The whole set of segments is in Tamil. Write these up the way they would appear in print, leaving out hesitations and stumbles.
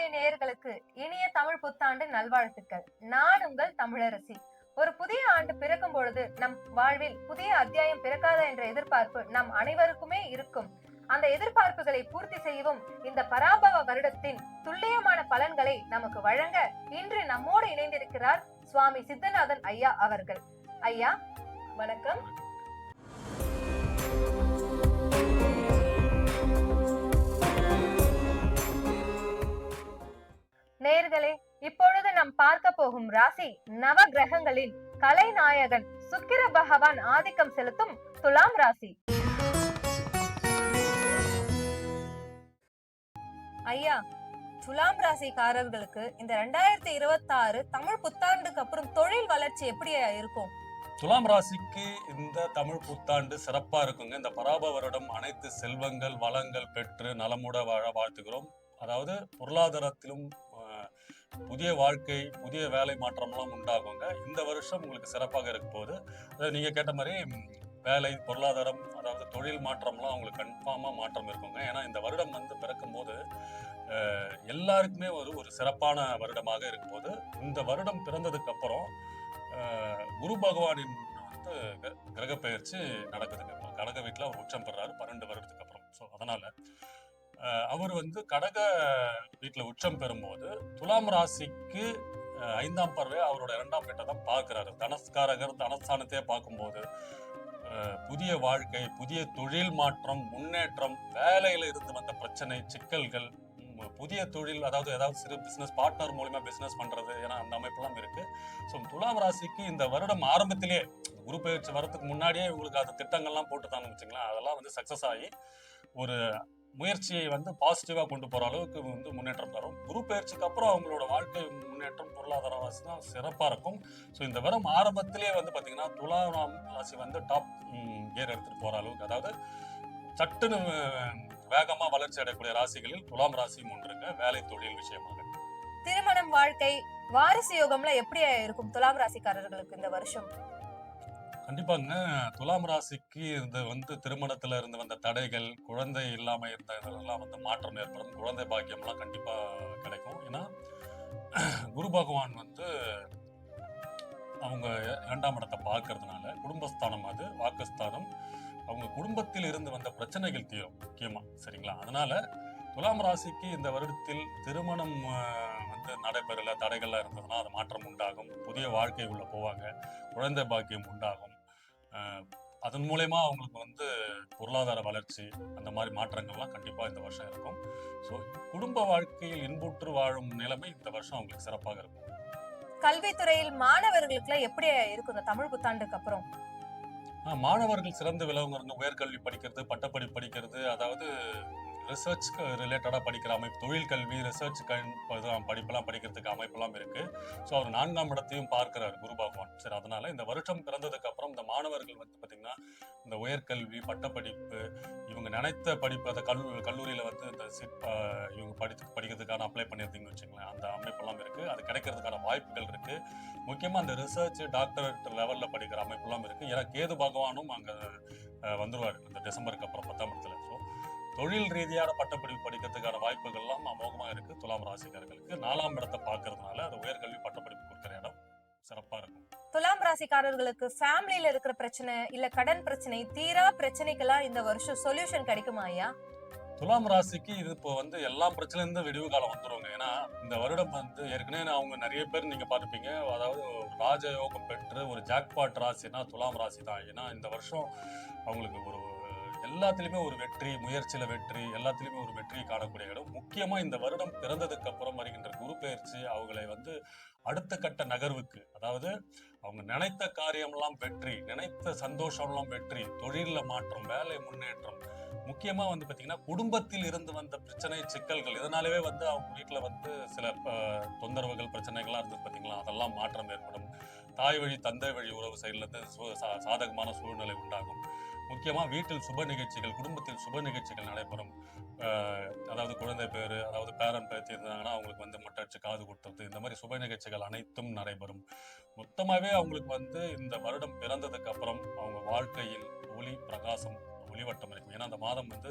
வானொலி நேயர்களுக்கு இனிய தமிழ் புத்தாண்டு நல்வாழ்த்துக்கள். நான் உங்கள் தமிழரசி. ஒரு புதிய ஆண்டு பிறக்கும் பொழுது நம் வாழ்வில் புதிய அத்தியாயம் பிறக்காத என்ற எதிர்பார்ப்பு நம் அனைவருக்குமே இருக்கும். அந்த எதிர்பார்ப்புகளை பூர்த்தி செய்யவும் இந்த பராபவ வருடத்தின் துல்லியமான பலன்களை நமக்கு வழங்க இன்று நம்மோடு இணைந்திருக்கிறார் சுவாமி சித்தநாதன் ஐயா அவர்கள். ஐயா வணக்கம். நேயர்களே, இப்பொழுது நாம் பார்க்க போகும் ராசி நவ கிரகங்களின் கலைநாயகன் சுக்கிர பகவான் ஆதிக்கம் செலுத்தும் துலாம் ராசி. ஐயா, துலாம் ராசிக்காரர்களுக்கு இந்த 2026 தமிழ் புத்தாண்டுக்கு அப்புறம் தொழில் வளர்ச்சி எப்படி இருக்கும்? துலாம் ராசிக்கு இந்த தமிழ் புத்தாண்டு சிறப்பா இருக்குங்க. இந்த பராப வருடம் அனைத்து செல்வங்கள் வளங்கள் பெற்று நலமுட வாழ வாழ்த்துகிறோம். அதாவது பொருளாதாரத்திலும் புதிய வாழ்க்கை புதிய வேலை மாற்றம்லாம் உண்டாகுங்க. இந்த வருஷம் உங்களுக்கு சிறப்பாக இருக்க போகுது. அதாவது நீங்க கேட்ட மாதிரி வேலை பொருளாதாரம் அதாவது தொழில் மாற்றம்லாம் உங்களுக்கு கன்ஃபார்மா மாற்றம் இருக்குங்க. ஏன்னா இந்த வருடம் பிறக்கும் போது எல்லாருக்குமே ஒரு சிறப்பான வருடமாக இருக்கும் போது இந்த வருடம் பிறந்ததுக்கு அப்புறம் குரு பகவானின் கிரக பெயர்ச்சி நடக்குதுங்க. கடக வீட்டுல அவர் உச்சம் பெறாரு 12 வருடத்துக்கு அப்புறம். ஸோ அதனால அவர் கடக வீட்டுல உச்சம் பெறும்போது துலாம் ராசிக்கு 5ஆம் பார்வையா அவரோட 2ஆம் வீட்டை தான் பார்க்கிறாரு. தனஸ்காரகர் தனஸ்தானத்தையே பார்க்கும்போது புதிய வாழ்க்கை புதிய தொழில் மாற்றம் முன்னேற்றம் வேலையில இருந்து வந்த பிரச்சனை சிக்கல்கள் புதிய தொழில் ஏதாவது சிறு பிசினஸ் பார்ட்னர் மூலமா பிசினஸ் பண்றது ஏன்னா அந்த அமைப்பெல்லாம் இருக்கு. ஸோ துலாம் ராசிக்கு இந்த வருடம் ஆரம்பத்திலேயே குரு பயிற்சி வரதுக்கு முன்னாடியே உங்களுக்கு அந்த திட்டங்கள்லாம் போட்டுதான்னு வச்சுங்களேன். அதெல்லாம் சக்சஸ் ஆகி ஒரு முயற்சியை பாசிட்டிவா கொண்டு போற அளவுக்கு முன்னேற்றம் தரும். குரு பயிற்சிக்கு அப்புறம் அவங்களோட வாழ்க்கை முன்னேற்றம் பொருளாதார ராசி தான் சிறப்பா இருக்கும். ஸோ இந்த வருடம் ஆரம்பத்திலேயே பாத்தீங்கன்னா துலாம் ராசி டாப் கியர் எடுத்துட்டு போற அளவுக்கு அதாவது சட்டுன்னு வேகமா வளர்ச்சி அடையக்கூடிய ராசிகளில் துலாம் ராசியும் ஒன்றுங்க. வேலை தொழில் விஷயமாக திருமணம் வாழ்க்கை வாரிசு யோகம்ல எப்படி இருக்கும் துலாம் ராசிக்காரர்களுக்கு இந்த வருஷம்? கண்டிப்பாங்க. துலாம் ராசிக்கு இது திருமணத்துல இருந்து வந்த தடைகள் குழந்தை இல்லாம இருந்த இதெல்லாம் மாற்றம் ஏற்படும். குழந்தை பாக்கியம்லாம் கண்டிப்பா கிடைக்கும். ஏன்னா குரு பகவான் அவங்க 2ஆம் இடத்தை பார்க்கறதுனால குடும்பஸ்தானம் அது வாக்குஸ்தானம். அவங்க குடும்பத்தில் இருந்து வந்த பிரச்சனைகள் தீரும் முக்கியமா. சரிங்களா? அதனால துலாம் ராசிக்கு இந்த வருடத்தில் திருமணம் நடைபெறல தடைகள்லாம் இருந்ததுன்னா அது மாற்றம் உண்டாகும். புதிய வாழ்க்கை உள்ள போவாங்க. குழந்தை பாக்கியம் உண்டாகும். அதன் மூலயமா அவங்களுக்கு பொருளாதார வளர்ச்சி அந்த மாதிரி மாற்றங்கள்லாம் கண்டிப்பா இந்த வருஷம் இருக்கும். ஸோ குடும்ப வாழ்க்கையில் இன்புற்று வாழும் நிலைமை இந்த வருஷம் அவங்களுக்கு சிறப்பாக இருக்கும். கல்வித்துறையில் மாணவர்களுக்கு எப்படி இருக்கும் இந்த தமிழ் புத்தாண்டுக்கு அப்புறம்? மாணவர்கள் சிறந்து விளங்குறவங்க உயர்கல்வி படிக்கிறது பட்டப்படிப்பு படிக்கிறது அதாவது ரிசர்ச் ரிலேட்டடா படிக்கிற அமைப்பு தொழில் கல்வி ரிசர்ச் படிப்பெல்லாம் படிக்கிறதுக்கு அமைப்பெல்லாம் இருக்கு. ஸோ அவர் 4ஆம் இடத்தையும் பார்க்கிறார் குரு பகவான். சரி, அதனால இந்த வருஷம் பிறந்ததுக்கு அப்புறம் இந்த மாணவர்கள் பாத்தீங்கன்னா இந்த உயர்கல்வி பட்டப்படிப்பு இவங்க நினைத்த படிப்பு அந்த கல்லூரியில இந்த இவங்க படிக்கிறதுக்கான அப்ளை பண்ணியிருந்தீங்கன்னு வச்சுங்களேன். அந்த அமைப்பெல்லாம் இருக்கு. அது கிடைக்கிறதுக்கான வாய்ப்புகள் இருக்கு. முக்கியமா அந்த ரிசர்ச் டாக்டரேட் லெவல்ல படிக்கிற அமைப்பெல்லாம் இருக்கு. ஏன்னா கேது பகவானும் அங்க வந்துருவாரு இந்த டிசம்பருக்கு அப்புறம் 10ஆம் இடத்துல. ஸோ தொழில் ரீதியான பட்டப்படிப்பு படிக்கிறதுக்கான வாய்ப்புகள்லாம் அமோகமா இருக்கு. துலாம் ராசிக்காரர்களுக்கு 4ஆம் இடத்தை பார்க்கறதுனால அது உயர்கல்வி பட்டப்படிப்பு கொடுக்கிற இடம் சிறப்பா இருக்கும். துலாம் ராசிக்காரர்களுக்கு ஃபேமிலியில இருக்கிற பிரச்சனை இல்ல கடன் பிரச்சனை தீரா பிரச்சனைக்கெல்லாம் இந்த வருஷம் சொல்யூஷன் கிடைக்குமா ஐயா? துலாம் ராசிக்கு இது இப்போ எல்லா பிரச்சனையிலிருந்து விடிவு காலம் வந்துருவாங்க. ஏன்னா இந்த வருடம் ஏற்கனவே அவங்க நிறைய பேர் நீங்க பார்த்துப்பீங்க. அதாவது ராஜயோகம் பெற்று ஒரு ஜாக்பாட் ராசினா துலாம் ராசி தான். ஏன்னா இந்த வருஷம் அவங்களுக்கு ஒரு எல்லாத்துலயுமே ஒரு வெற்றி முயற்சியில வெற்றி எல்லாத்துலயுமே ஒரு வெற்றி காணக்கூடிய இடம். முக்கியமா இந்த வருடம் பிறந்ததுக்கு அப்புறம் வருகின்ற குரு பயிற்சி அவங்களை அடுத்த கட்ட நகர்வுக்கு அதாவது அவங்க நினைத்த காரியம்லாம் வெற்றி நினைத்த சந்தோஷம்லாம் வெற்றி தொழில மாற்றம் வேலை முன்னேற்றம் முக்கியமா பாத்தீங்கன்னா குடும்பத்தில் இருந்து வந்த பிரச்சனை சிக்கல்கள் இதனாலவே அவங்க வீட்டுல சில தொந்தரவுகள் பிரச்சனைகள்லாம் இருந்து பாத்தீங்களா அதெல்லாம் மாற்றம் ஏற்படும். தாய் வழி தந்தை வழி உறவு சைட்ல இருந்து சாதகமான சூழ்நிலை உண்டாகும். முக்கியமா வீட்டில் சுப நிகழ்ச்சிகள் குடும்பத்தில் சுப நிகழ்ச்சிகள் நடைபெறும். அதாவது குழந்தை பேரு அதாவது பேரன் பேத்தி இருந்தாங்கன்னா அவங்களுக்கு மொட்டை அடிச்சு காது கொடுத்துறது இந்த மாதிரி சுப நிகழ்ச்சிகள் அனைத்தும் நடைபெறும். மொத்தமாவே அவங்களுக்கு இந்த வருடம் பிறந்ததுக்கு அப்புறம் அவங்க வாழ்க்கையில் ஒளி பிரகாசம் ஒளிவட்டம் இருக்கும். ஏன்னா அந்த மாதம் வந்து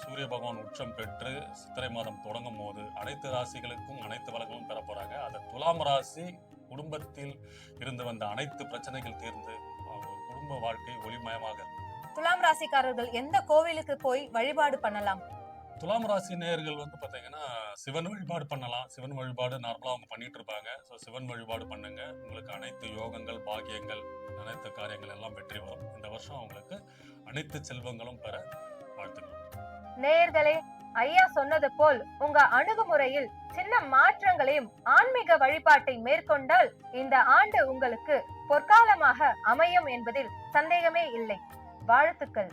சூரிய பகவான் உச்சம் பெற்று சித்திரை மாதம் தொடங்கும் போது அனைத்து ராசிகளுக்கும் அனைத்து வளங்களும் பெற போறாங்க. அந்த துலாம் ராசி குடும்பத்தில் இருந்து வந்த அனைத்து பிரச்சனைகள் தீர்ந்து அவங்க குடும்ப வாழ்க்கை ஒளிமயமாக இருக்கும். துலாம் ராசிக்காரர்கள் எந்த கோவிலுக்கு போய் வழிபாடு பண்ணலாம்? துலாம் ராசி நேயர்கள் வந்து பாத்தீங்கன்னா சிவன் வழிபாடு பண்ணலாம். சிவன் வழிபாடு நார்மலா அவங்க பண்ணிட்டு இருப்பாங்க. ஸோ சிவன் வழிபாடு பண்ணுங்க. உங்களுக்கு அனைத்து யோகங்கள், பாக்கியங்கள், அனைத்து காரியங்கள் எல்லாம் வெற்றி வரும். இந்த வருஷம் அவங்களுக்கு அனைத்து செல்வங்களும் பெற வாழ்த்துக்கள். நேயர்களே, ஐயா சொன்னது போல் உங்க அணுகுமுறையில் சின்ன மாற்றங்களையும் ஆன்மீக வழிபாட்டை மேற்கொண்டால் இந்த ஆண்டு உங்களுக்கு பொற்காலமாக அமையும் என்பதில் சந்தேகமே இல்லை. வாழ்த்துக்கள்.